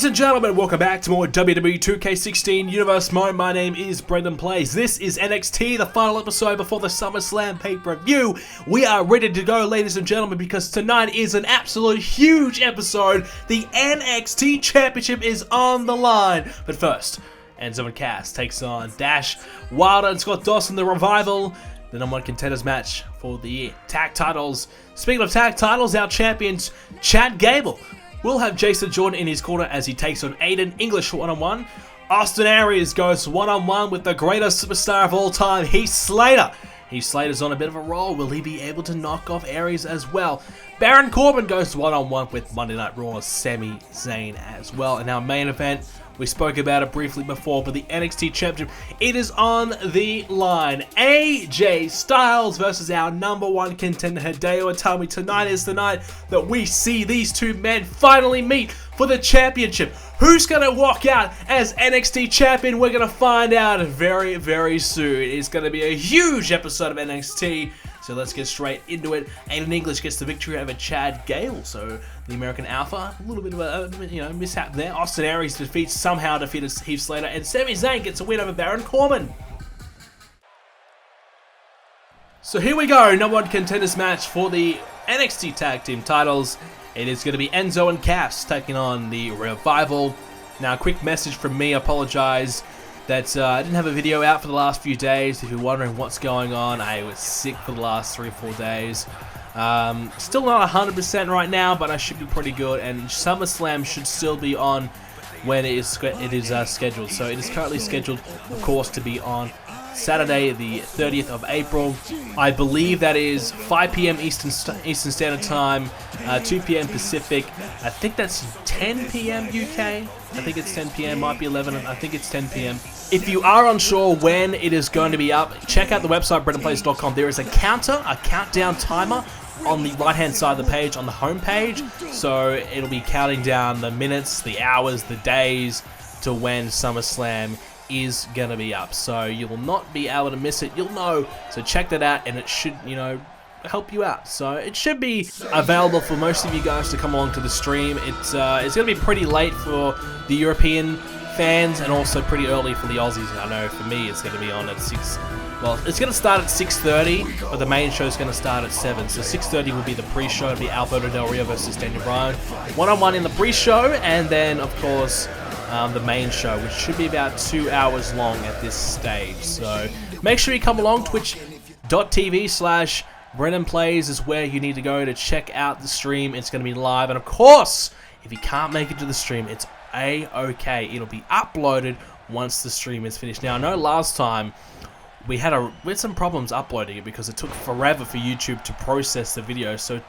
Ladies and gentlemen, welcome back to more WWE 2k16 Universe Mode. My name is BrendenPlayz. This is NXT, the final episode before the Summerslam pay-per-view. We are ready to go, ladies and gentlemen, because tonight is an absolute huge episode. The NXT Championship is on the line. But first, Enzo and Cass takes on Dash, Wilder and Scott Dawson, the Revival. The number one contenders match for the tag titles. Speaking of tag titles, our champions, Chad Gable, will have Jason Jordan in his corner as he takes on Aiden English one-on-one. Austin Aries goes one-on-one with the greatest superstar of all time, Heath Slater. Heath Slater's on a bit of a roll. Will he be able to knock off Aries as well? Baron Corbin goes one-on-one with Monday Night Raw's Sami Zayn as well. And our main event, we spoke about it briefly before, but the NXT Championship, it is on the line. AJ Styles versus our number one contender, Hideo Itami. Tonight is the night that we see these two men finally meet for the championship. Who's going to walk out as NXT Champion? We're going to find out very, very soon. It's going to be a huge episode of NXT. So let's get straight into it. Aiden English gets the victory over Chad Gable. So the American Alpha, a little bit of a mishap there. Austin Aries somehow defeated Heath Slater, and Sami Zayn gets a win over Baron Corbin. So here we go, number one contenders match for the NXT Tag Team titles. It is going to be Enzo and Cass taking on the Revival. Now, a quick message from me. I apologize that I didn't have a video out for the last few days. If you're wondering what's going on, I was sick for the last 3 or 4 days. Still not 100% right now, but I should be pretty good. And SummerSlam should still be on when it is scheduled. So it is currently scheduled, of course, to be on Saturday, the 30th of April. I believe that is 5 p.m. Eastern Standard Time, 2 p.m. Pacific. I think that's 10 p.m. UK. I think it's 10 p.m. Might be 11. I think it's 10 p.m. If you are unsure when it is going to be up, check out the website BrendenPlayz.com. There is a countdown timer on the right-hand side of the page, on the home page. So it'll be counting down the minutes, the hours, the days to when SummerSlam is gonna be up, so you will not be able to miss it. You'll know, so check that out, and it should, help you out. So it should be available for most of you guys to come along to the stream. It's gonna be pretty late for the European fans, and also pretty early for the Aussies. I know for me, it's gonna be on at 6. Well, it's gonna start at 6:30, but the main show is gonna start at 7. So 6:30 will be the pre-show. It'll be Alberto Del Rio versus Daniel Bryan, one-on-one in the pre-show, and then of course the main show, which should be about 2 hours long at this stage. So make sure you come along. Twitch.tv/BrendenPlayz is where you need to go to check out the stream. It's going to be live, and of course, if you can't make it to the stream, it's a-okay. It'll be uploaded once the stream is finished. Now, I know last time we had some problems uploading it because it took forever for YouTube to process the video, so it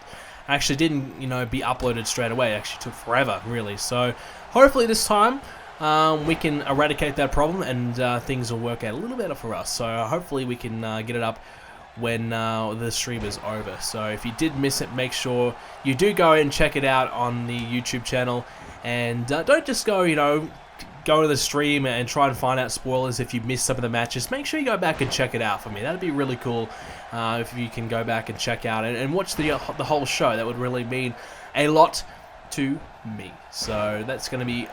actually didn't be uploaded straight away. It actually took forever, really. So hopefully this time we can eradicate that problem, and things will work out a little better for us. So hopefully we can get it up when the stream is over. So if you did miss it, make sure you do go and check it out on the YouTube channel, and don't just go to the stream and try and find out spoilers if you missed some of the matches. Make sure you go back and check it out for me. That'd be really cool if you can go back and check out and watch the whole show. That would really mean a lot to me. So that's going to be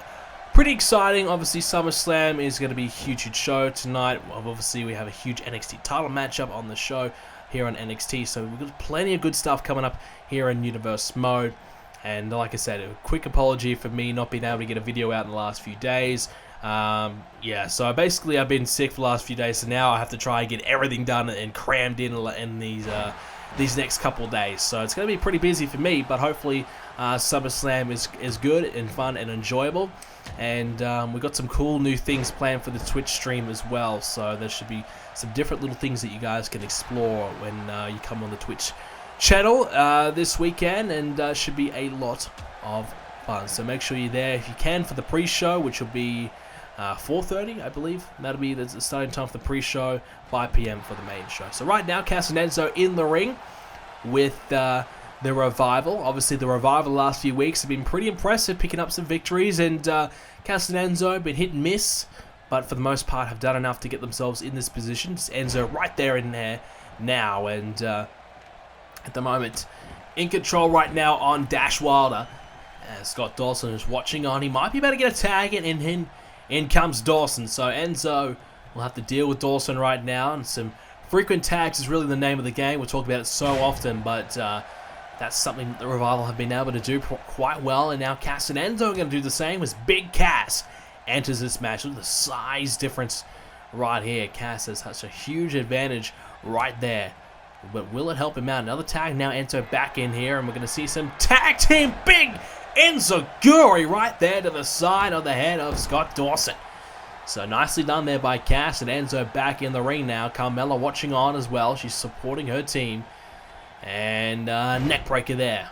pretty exciting. Obviously, SummerSlam is going to be a huge show tonight. Obviously, we have a huge NXT title matchup on the show here on NXT. So we've got plenty of good stuff coming up here in Universe Mode. And like I said, a quick apology for me not being able to get a video out in the last few days. Yeah, so basically I've been sick for the last few days, so now I have to try and get everything done and crammed in these next couple of days. So it's going to be pretty busy for me, but hopefully SummerSlam is good and fun and enjoyable. And we've got some cool new things planned for the Twitch stream as well. So there should be some different little things that you guys can explore when you come on the Twitch channel this weekend, and should be a lot of fun. So make sure you're there if you can for the pre-show, which will be 4:30, I believe. That'll be the starting time for the pre-show, 5 p.m. for the main show. So right now, Cass and Enzo in the ring with the Revival. Obviously, the Revival the last few weeks have been pretty impressive, picking up some victories, and Cass and Enzo have been hit and miss, but for the most part have done enough to get themselves in this position. It's Enzo right there in there now, and at the moment in control right now on Dash Wilder. Scott Dawson is watching on. He might be able to get a tag in comes Dawson. So Enzo will have to deal with Dawson right now. And some frequent tags is really the name of the game. We'll talk about it so often, but that's something that the Revival have been able to do quite well. And now Cass and Enzo are going to do the same as Big Cass enters this match. Look at the size difference right here. Cass has such a huge advantage right there. But will it help him out? Another tag now. Enzo back in here, and we're going to see some tag team. Big Enzo Guri right there to the side of the head of Scott Dawson. So nicely done there by Cass, and Enzo back in the ring now. Carmella watching on as well. She's supporting her team. And neck breaker there.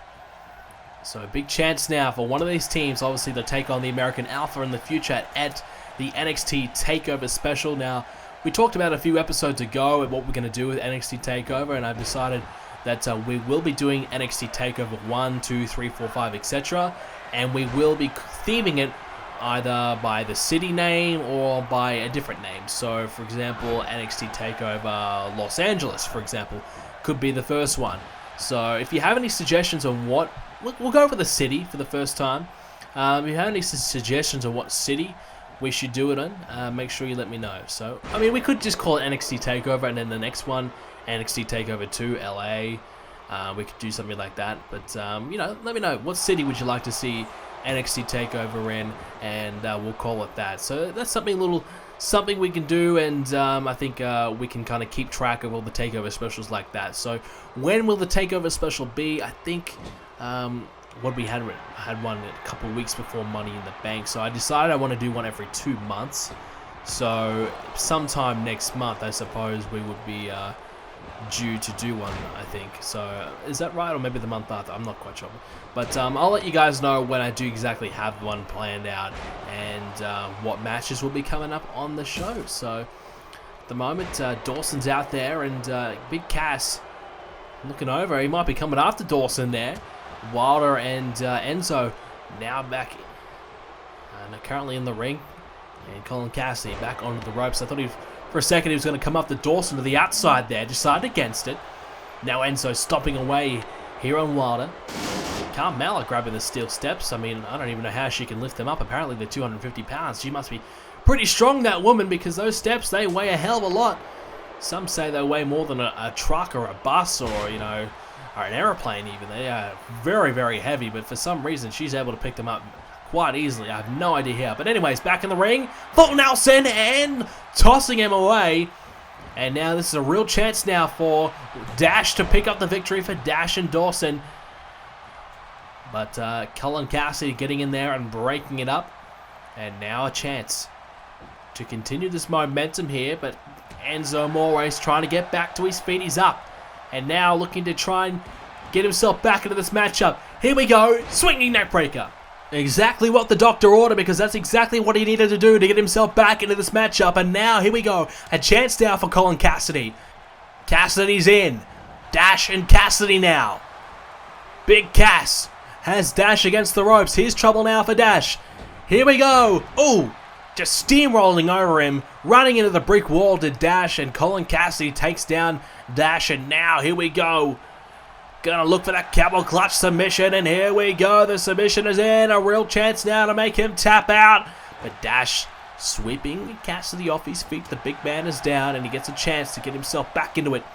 So a big chance now for one of these teams, obviously, to take on the American Alpha in the future at the NXT Takeover special. Now, we talked about a few episodes ago what we're going to do with NXT Takeover, and I've decided that we will be doing NXT Takeover 1, 2, 3, 4, 5, etc. And we will be theming it either by the city name or by a different name. So, for example, NXT Takeover Los Angeles, for example, could be the first one. So, if you have any suggestions on what... We'll go for the city for the first time. If you have any suggestions on what city we should do it in, make sure you let me know. So, I mean, we could just call it NXT Takeover, and then the next one, NXT Takeover 2 LA. We could do something like that. But, you know, let me know. What city would you like to see NXT Takeover in? And we'll call it that. So, that's something we can do, and I think we can kind of keep track of all the Takeover specials like that. So, when will the Takeover special be? I think... what we had one a couple of weeks before Money in the Bank, so I decided I want to do one every 2 months. So sometime next month, I suppose we would be due to do one, I think. So is that right, or maybe the month after? I'm not quite sure, but I'll let you guys know when I do exactly have one planned out, and what matches will be coming up on the show. So at the moment, Dawson's out there, and Big Cass looking over. He might be coming after Dawson there. Wilder and Enzo now back currently in the ring, and Colin Cassidy back onto the ropes. I thought for a second he was going to come up to Dawson to the outside there, decided against it. Now Enzo stopping away here on Wilder. Carmella grabbing the steel steps. I mean, I don't even know how she can lift them up. Apparently they're 250 pounds. She must be pretty strong, that woman, because those steps, they weigh a hell of a lot. Some say they weigh more than a truck or a bus, or, you know, or an aeroplane even. They are very, very heavy, but for some reason she's able to pick them up quite easily. I have no idea how. But anyways, back in the ring, full Nelson, and tossing him away. And now this is a real chance now for Dash to pick up the victory for Dash and Dawson. But Colin Cassidy getting in there and breaking it up. And now a chance to continue this momentum here. But Enzo Moraes trying to get back to his feet. He's up. And now looking to try and get himself back into this matchup. Here we go. Swinging neckbreaker. Exactly what the doctor ordered, because that's exactly what he needed to do to get himself back into this matchup. And now, here we go. A chance now for Colin Cassidy. Cassidy's in. Dash and Cassidy now. Big Cass has Dash against the ropes. Here's trouble now for Dash. Here we go. Ooh. Just steamrolling over him, running into the brick wall to Dash, and Colin Cassidy takes down Dash, and now here we go. Gonna look for that camel clutch submission, and here we go. The submission is in. A real chance now to make him tap out. But Dash sweeping Cassidy off his feet. The big man is down, and he gets a chance to get himself back into it.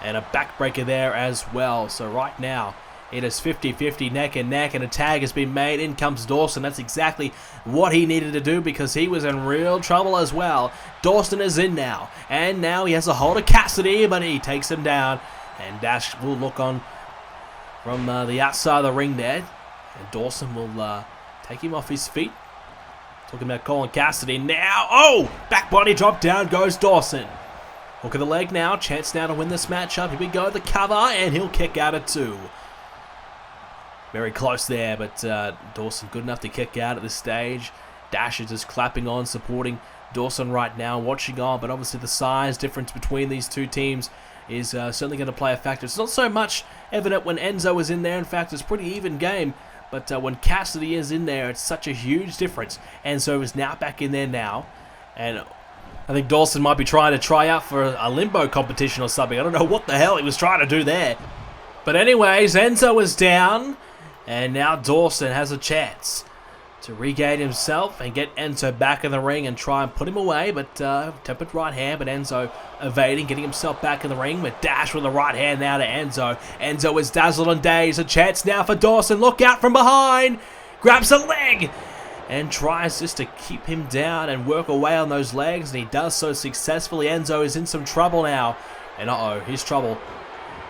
And a backbreaker there as well. So right now, it is 50-50, neck and neck, and a tag has been made. In comes Dawson. That's exactly what he needed to do, because he was in real trouble as well. Dawson is in now, and now he has a hold of Cassidy, but he takes him down. And Dash will look on from the outside of the ring there, and Dawson will take him off his feet. Talking about Colin Cassidy now. Oh! Back body drop, down goes Dawson. Hook of the leg now. Chance now to win this matchup. Here we go. The cover, and he'll kick out at 2. Very close there, but Dawson good enough to kick out at this stage. Dash is just clapping on, supporting Dawson right now, watching on, but obviously the size difference between these two teams is certainly going to play a factor. It's not so much evident when Enzo is in there. In fact, it's a pretty even game, but when Cassidy is in there, it's such a huge difference. Enzo is now back in there now, and I think Dawson might be trying to try out for a limbo competition or something. I don't know what the hell he was trying to do there. But anyways, Enzo is down. And now Dawson has a chance to regain himself and get Enzo back in the ring and try and put him away, but tempered right hand, but Enzo evading, getting himself back in the ring, with dash with the right hand now to Enzo. Enzo is dazzled and dazed. A chance now for Dawson. Look out from behind. Grabs a leg and tries just to keep him down and work away on those legs, and he does so successfully. Enzo is in some trouble now, and he's trouble.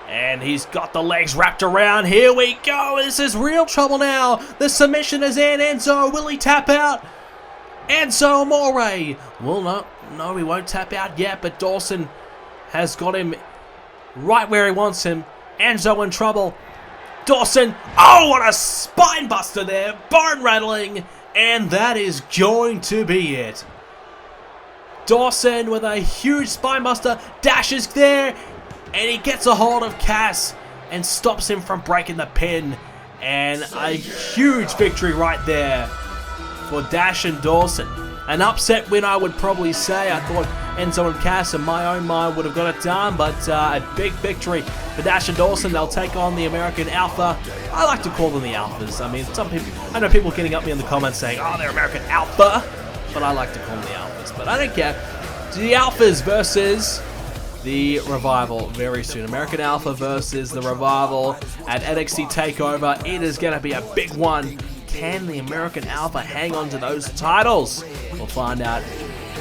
And he's got the legs wrapped around. Here we go. This is real trouble now. The submission is in. Enzo, will he tap out? Enzo Amore. Well, no, he won't tap out yet, but Dawson has got him right where he wants him. Enzo in trouble. Dawson. Oh, what a spine buster there. Bone rattling. And that is going to be it. Dawson with a huge spine buster. Dashes there. And he gets a hold of Cass and stops him from breaking the pin. And a huge victory right there for Dash and Dawson. An upset win, I would probably say. I thought Enzo and Cass, in my own mind, would have got it done. But a big victory for Dash and Dawson. They'll take on the American Alpha. I like to call them the Alphas. I mean, some people, I know people getting up me in the comments saying, oh, they're American Alpha. But I like to call them the Alphas. But I don't care. The Alphas versus the Revival very soon. American Alpha versus the Revival at NXT Takeover. It is going to be a big one. Can the American Alpha hang on to those titles? We'll find out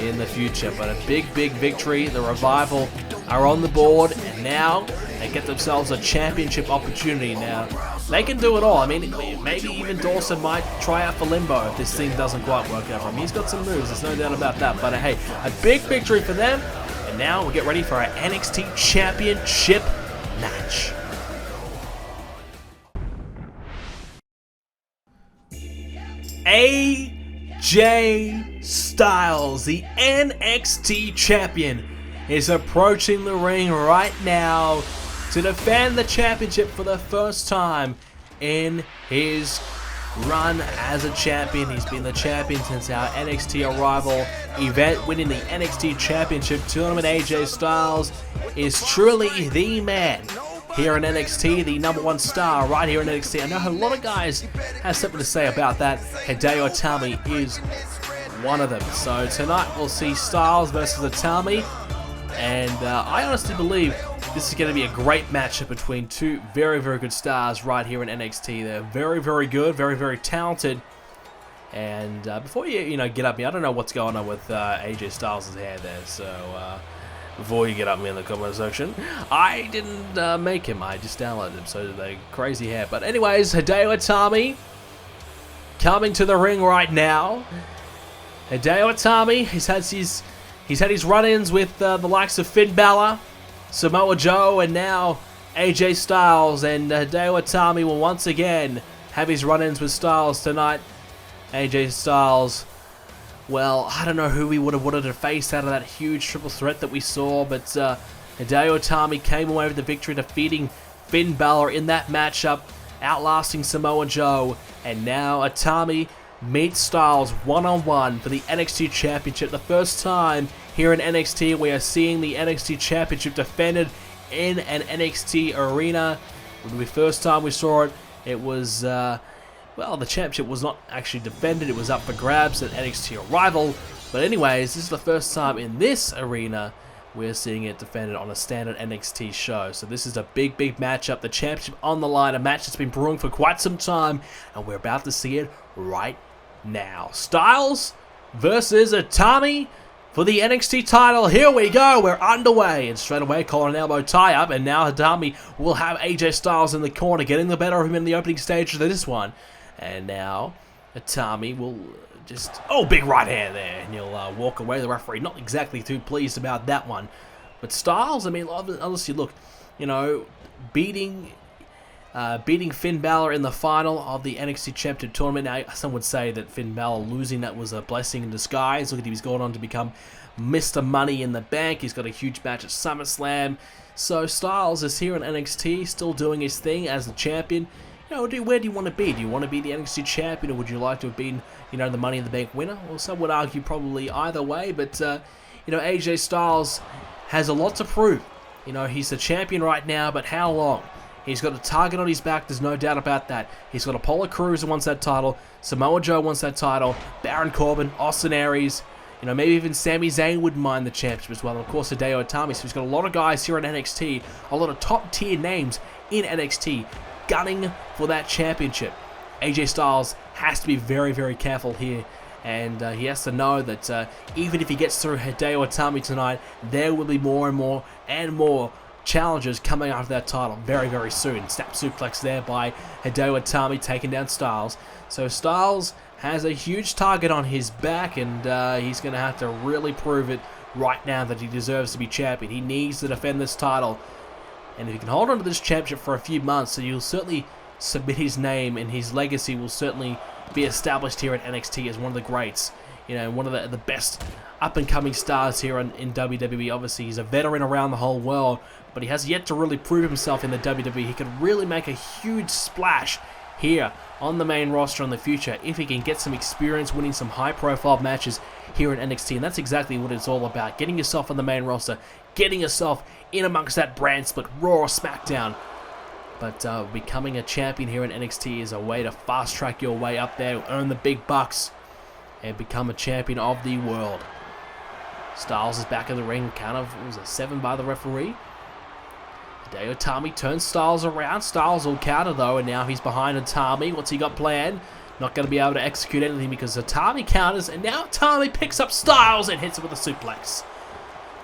in the future. But a big victory. The Revival are on the board, and now they get themselves a championship opportunity. Now, they can do it all. I mean, maybe even Dawson might try out for Limbo if this thing doesn't quite work out for him. He's got some moves, there's no doubt about that. But hey, a big victory for them. And now we'll get ready for our NXT Championship match. AJ Styles, the NXT Champion, is approaching the ring right now to defend the championship for the first time in his run as a champion. He's been the champion since our NXT Arrival event, winning the NXT Championship tournament. AJ Styles is truly the man here in NXT, the #1 star right here in NXT. I know a lot of guys have something to say about that. Hideo Itami is one of them. So tonight we'll see Styles versus Itami, and I honestly believe this is going to be a great matchup between two very good stars right here in NXT. They're very good, very talented. And before you get up me, I don't know what's going on with AJ Styles' hair there. So before you get up me in the comment section, I didn't make him. I just downloaded him. So they crazy hair. But anyways, Hideo Itami coming to the ring right now. Hideo Itami, he's had his run-ins with the likes of Finn Balor, Samoa Joe, and now AJ Styles. And Hideo Itami will once again have his run-ins with Styles tonight. AJ Styles, well, I don't know who we would have wanted to face out of that huge triple threat that we saw, but Hideo Itami came away with the victory, defeating Finn Balor in that matchup, outlasting Samoa Joe. And now Itami meets Styles one-on-one for the NXT Championship. The first time here in NXT we are seeing the NXT Championship defended in an NXT arena. The first time we saw it, it was, well, the championship was not actually defended. It was up for grabs at NXT Arrival. But anyways, this is the first time in this arena we're seeing it defended on a standard NXT show. So this is a big matchup. The championship on the line, a match that's been brewing for quite some time, and we're about to see it right now. Styles versus Itami for the NXT title. Here we go. We're underway. And straight away, collar and elbow tie-up. And now Itami will have AJ Styles in the corner, getting the better of him in the opening stage of this one. And now Itami will just... oh, big right hand there. And he'll walk away. The referee not exactly too pleased about that one. But Styles, I mean, honestly, look, beating Finn Balor in the final of the NXT Championship tournament. Now, some would say that Finn Balor losing that was a blessing in disguise. Look at him, he's gone on to become Mr. Money in the Bank. He's got a huge match at Summerslam. So Styles is here in NXT, still doing his thing as the champion. Where do you want to be? Do you want to be the NXT champion, or would you like to have been, the Money in the Bank winner? Well, some would argue probably either way, but, AJ Styles has a lot to prove. He's the champion right now, but how long? He's got a target on his back, there's no doubt about that. He's got Apollo Crews who wants that title, Samoa Joe wants that title, Baron Corbin, Austin Aries, you know, maybe even Sami Zayn wouldn't mind the championship as well, and of course Hideo Itami. So he's got a lot of guys here in NXT, a lot of top tier names in NXT, gunning for that championship. AJ Styles has to be very, very careful here, and he has to know that even if he gets through Hideo Itami tonight, there will be more and more challenges coming after that title very, very soon. Snap suplex there by Hideo Itami, taking down Styles. So Styles has a huge target on his back, and he's going to have to really prove it right now that he deserves to be champion. He needs to defend this title, and if he can hold on to this championship for a few months, so he'll certainly submit his name, and his legacy will certainly be established here at NXT as one of the greats, you know, one of the best up-and-coming stars here in WWE. Obviously, he's a veteran around the whole world, but he has yet to really prove himself in the WWE. He could really make a huge splash here on the main roster in the future if he can get some experience winning some high-profile matches here in NXT, and that's exactly what it's all about, getting yourself on the main roster, getting yourself in amongst that brand split, RAW or SmackDown. But becoming a champion here in NXT is a way to fast-track your way up there, earn the big bucks, and become a champion of the world. Styles is back in the ring, count of, what was it, 7 by the referee. Hideo Itami turns Styles around. Styles will counter though, and now he's behind Itami. What's he got planned? Not going to be able to execute anything because Itami counters, and now Itami picks up Styles and hits him with a suplex.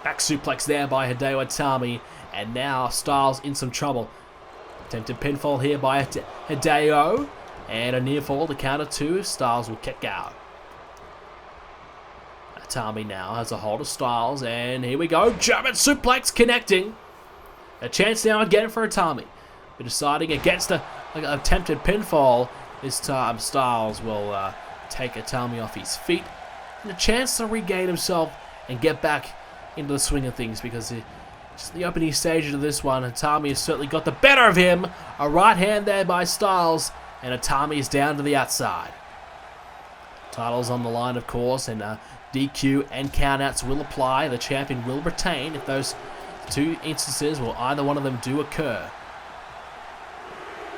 Back suplex there by Hideo Itami, and now Styles in some trouble. Attempted pinfall here by Hideo, and a near fall to counter 2. Styles will kick out. Itami now has a hold of Styles, and here we go. German suplex connecting. A chance now again for Itami. But deciding against an attempted pinfall, this time Styles will take Itami off his feet. And a chance to regain himself and get back into the swing of things, because just the opening stages of this one, Itami has certainly got the better of him. A right hand there by Styles, and Itami is down to the outside. Titles on the line, of course, and DQ and countouts will apply. The champion will retain if those two instances, well, either one of them do occur.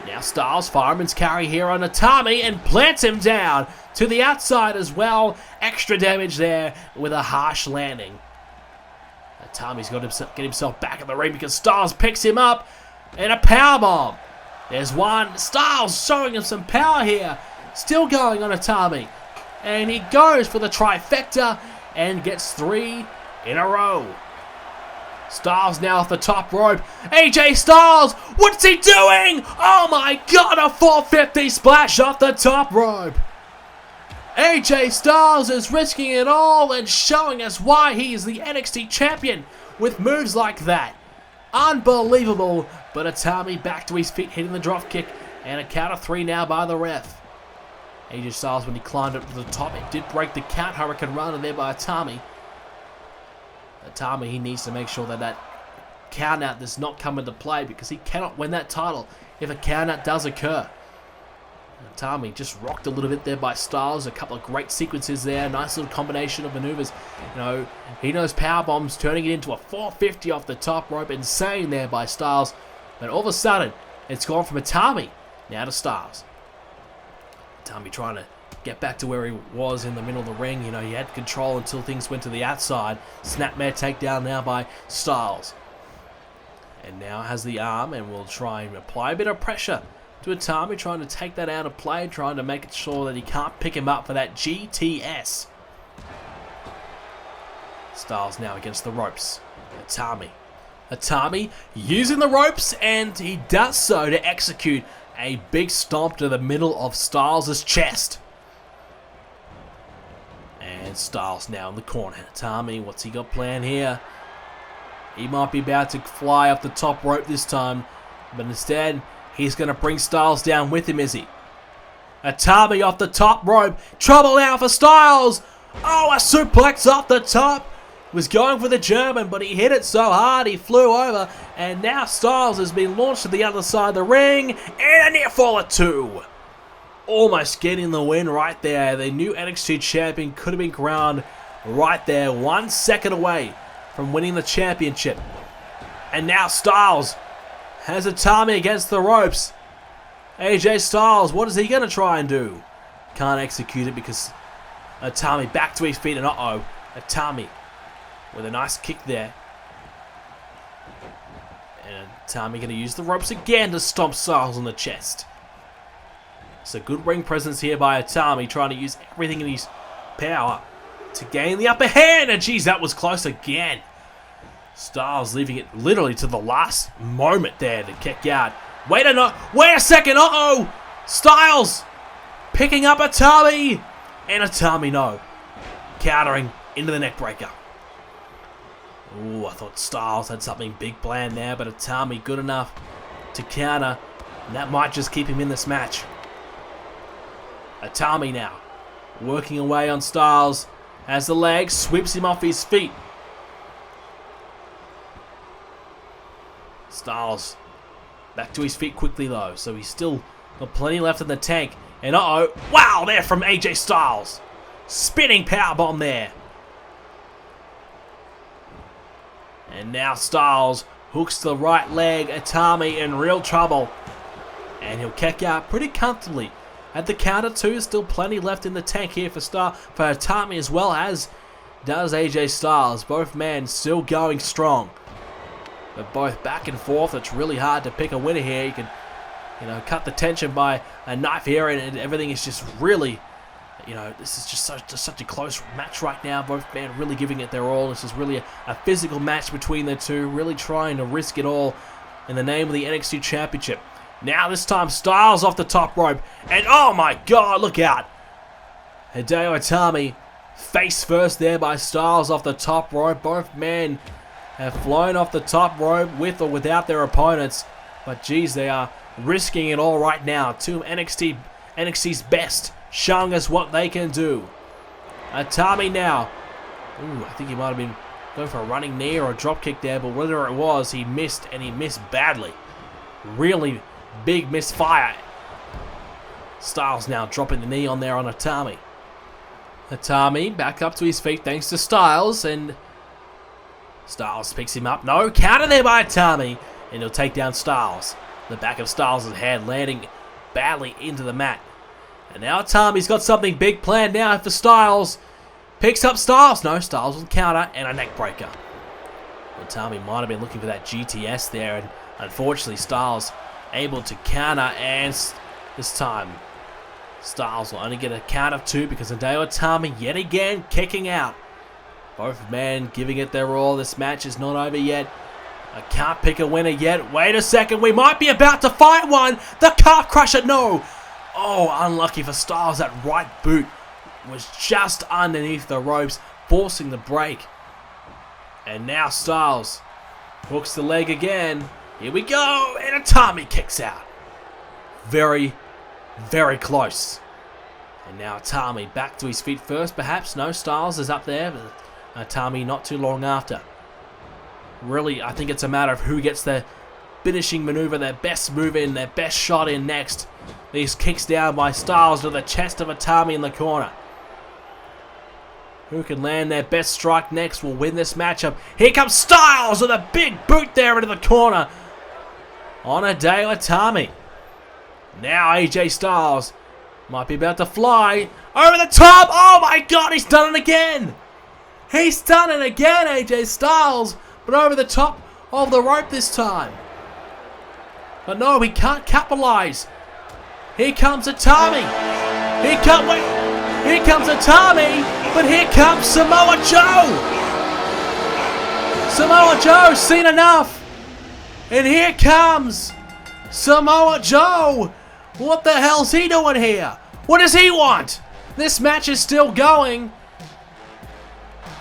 Now Styles, fireman's carry here on Itami, and plants him down to the outside as well. Extra damage there with a harsh landing. Itami's got to get himself back in the ring because Styles picks him up, and a powerbomb. There's one. Styles showing him some power here. Still going on Itami. And he goes for the trifecta and gets 3 in a row. Styles now off the top rope. AJ Styles, what's he doing? Oh my god, a 450 splash off the top rope. AJ Styles is risking it all and showing us why he is the NXT Champion with moves like that. Unbelievable, but Itami back to his feet, hitting the drop kick, and a count of 3 now by the ref. AJ Styles, when he climbed up to the top, it did break the count. Hurricane Rana there by Itami. Itami, he needs to make sure that that count out does not come into play, because he cannot win that title if a count out does occur. Itami just rocked a little bit there by Styles. A couple of great sequences there. Nice little combination of maneuvers. You know, he knows power bombs, turning it into a 450 off the top rope. Insane there by Styles. But all of a sudden, it's gone from Itami now to Styles. Itami trying to get back to where he was in the middle of the ring. You know, he had control until things went to the outside. Snapmare takedown now by Styles. And now has the arm and will try and apply a bit of pressure to Itami, trying to take that out of play, trying to make it sure that he can't pick him up for that GTS. Styles now against the ropes. Itami using the ropes, and he does so to execute a big stomp to the middle of Styles' chest. And Styles now in the corner. Itami, what's he got planned here? He might be about to fly off the top rope this time, but instead, he's going to bring Styles down with him, is he? Itami off the top rope. Trouble now for Styles. Oh, a suplex off the top. Was going for the German, but he hit it so hard he flew over. And now Styles has been launched to the other side of the ring. And a near fall at 2. Almost getting the win right there. The new NXT Champion could have been crowned right there. 1 second away from winning the championship. And now Styles Has Itami against the ropes. AJ Styles, what is he going to try and do? Can't execute it because Itami back to his feet, and uh-oh. Itami with a nice kick there. And Itami going to use the ropes again to stomp Styles on the chest. It's a good ring presence here by Itami, trying to use everything in his power to gain the upper hand. And geez, that was close again. Styles leaving it literally to the last moment there to kick out. Wait a second, uh-oh! Styles picking up Itami! And Itami, no. Countering into the neck breaker. Ooh, I thought Styles had something big planned there, but Itami good enough to counter. And that might just keep him in this match. Itami now working away on Styles as the leg sweeps him off his feet. Styles back to his feet quickly though, so he's still got plenty left in the tank. And uh-oh, wow, there from AJ Styles. Spinning powerbomb there. And now Styles hooks the right leg. Itami in real trouble. And he'll kick out pretty comfortably. At the counter too, still plenty left in the tank here for Itami, as well as does AJ Styles. Both men still going strong. But both back and forth. It's really hard to pick a winner here. You can, cut the tension by a knife here, and everything is just really, this is just such a close match right now. Both men really giving it their all. This is really a physical match between the two, really trying to risk it all in the name of the NXT Championship. Now this time Styles off the top rope, and oh my god, look out! Hideo Itami face first there by Styles off the top rope. Both men have flown off the top rope with or without their opponents, but geez, they are risking it all right now. Two NXT's best, showing us what they can do. Itami now. Ooh, I think he might have been going for a running knee or a drop kick there, but whether it was, he missed, and he missed badly. Really big misfire. Styles now dropping the knee on there on Itami. Itami back up to his feet thanks to Styles, and Styles picks him up. No, counter there by Itami, and he'll take down Styles. The back of Styles' head landing badly into the mat. And now Itami's got something big planned now for Styles. Picks up Styles. No, Styles will counter and a neck breaker. Itami might have been looking for that GTS there, and unfortunately Styles able to counter, and this time Styles will only get a count of two because Hideo Itami yet again kicking out. Both men giving it their all. This match is not over yet. I can't pick a winner yet. Wait a second, we might be about to fight one. The calf crusher, no. Oh, unlucky for Styles. That right boot was just underneath the ropes, forcing the break. And now Styles hooks the leg again. Here we go, and Itami kicks out. Very, very close. And now Itami back to his feet first, perhaps. No, Styles is up there, but Itami not too long after. Really, I think it's a matter of who gets their finishing maneuver, their best move in, their best shot in next. These kicks down by Styles to the chest of Itami in the corner. Who can land their best strike next will win this matchup. Here comes Styles with a big boot there into the corner on Hideo Itami. Now AJ Styles might be about to fly over the top. Oh my god, he's done it again. He's done it again, AJ Styles, but over the top of the rope this time. But no, he can't capitalize. Here comes Itami. Here comes Itami, but here comes Samoa Joe. Samoa Joe's seen enough. And here comes Samoa Joe. What the hell's he doing here? What does he want? This match is still going.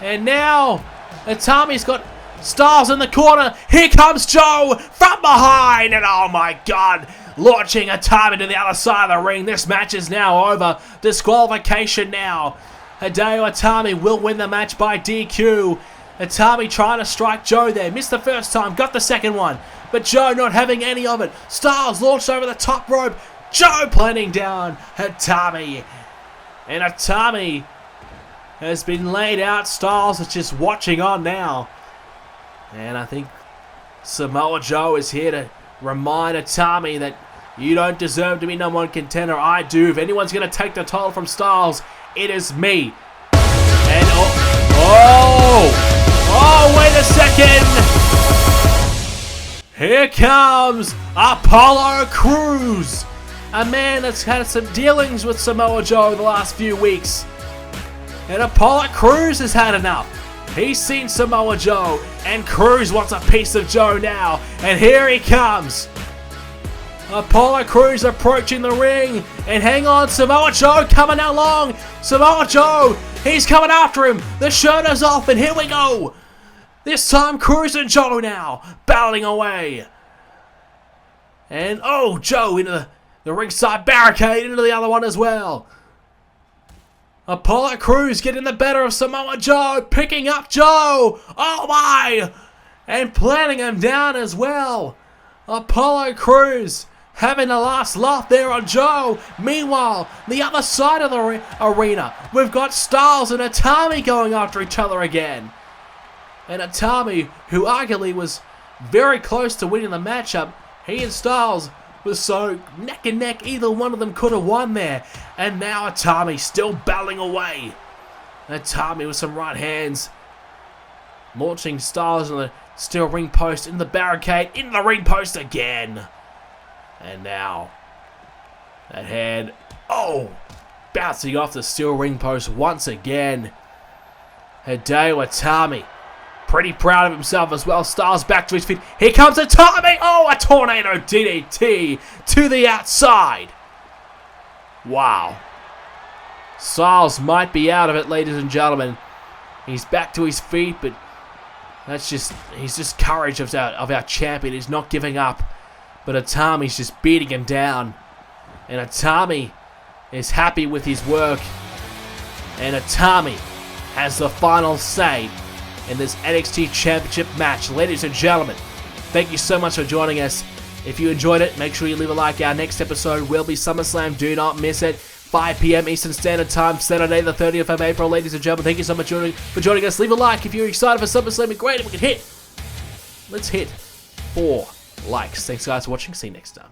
And now Itami's got Styles in the corner. Here comes Joe from behind. And oh my god, launching Itami to the other side of the ring. This match is now over. Disqualification now. Hideo Itami will win the match by DQ. Itami trying to strike Joe there. Missed the first time, got the second one. But Joe not having any of it. Styles launched over the top rope. Joe planting down Itami. And Itami has been laid out. Styles is just watching on now. And I think Samoa Joe is here to remind Itami that you don't deserve to be #1 contender. I do. If anyone's going to take the title from Styles, it is me. And oh, wait a second. Here comes Apollo Crews, a man that's had some dealings with Samoa Joe the last few weeks. And Apollo Crews has had enough. He's seen Samoa Joe, and Crews wants a piece of Joe now. And here he comes. Apollo Crews approaching the ring. And hang on, Samoa Joe coming along. Samoa Joe, he's coming after him. The shirt is off, and here we go. This time, Crews and Joe now, battling away. And, oh, Joe into the ringside barricade, into the other one as well. Apollo Crews getting the better of Samoa Joe, picking up Joe. Oh, my. And planting him down as well. Apollo Crews having the last laugh there on Joe. Meanwhile, the other side of the arena, we've got Styles and Itami going after each other again. And Itami, who arguably was very close to winning the matchup, he and Styles was so neck and neck, either one of them could have won there. And now Itami still battling away. Itami with some right hands, launching Styles on the steel ring post, in the barricade, in the ring post again. And now that head, bouncing off the steel ring post once again. Hideo Itami, pretty proud of himself as well. Styles back to his feet. Here comes Itami. Oh, a tornado DDT to the outside. Wow. Styles might be out of it, ladies and gentlemen. He's back to his feet, but he's just courage of our champion. He's not giving up. But Itami's just beating him down. And Itami is happy with his work. And Itami has the final say in this NXT Championship match. Ladies and gentlemen, thank you so much for joining us. If you enjoyed it, make sure you leave a like. Our next episode will be SummerSlam. Do not miss it. 5 p.m. Eastern Standard Time, Saturday the 30th of April. Ladies and gentlemen, thank you so much for joining us. Leave a like if you're excited for SummerSlam. It'd be great if we could let's hit 4 likes. Thanks guys for watching. See you next time.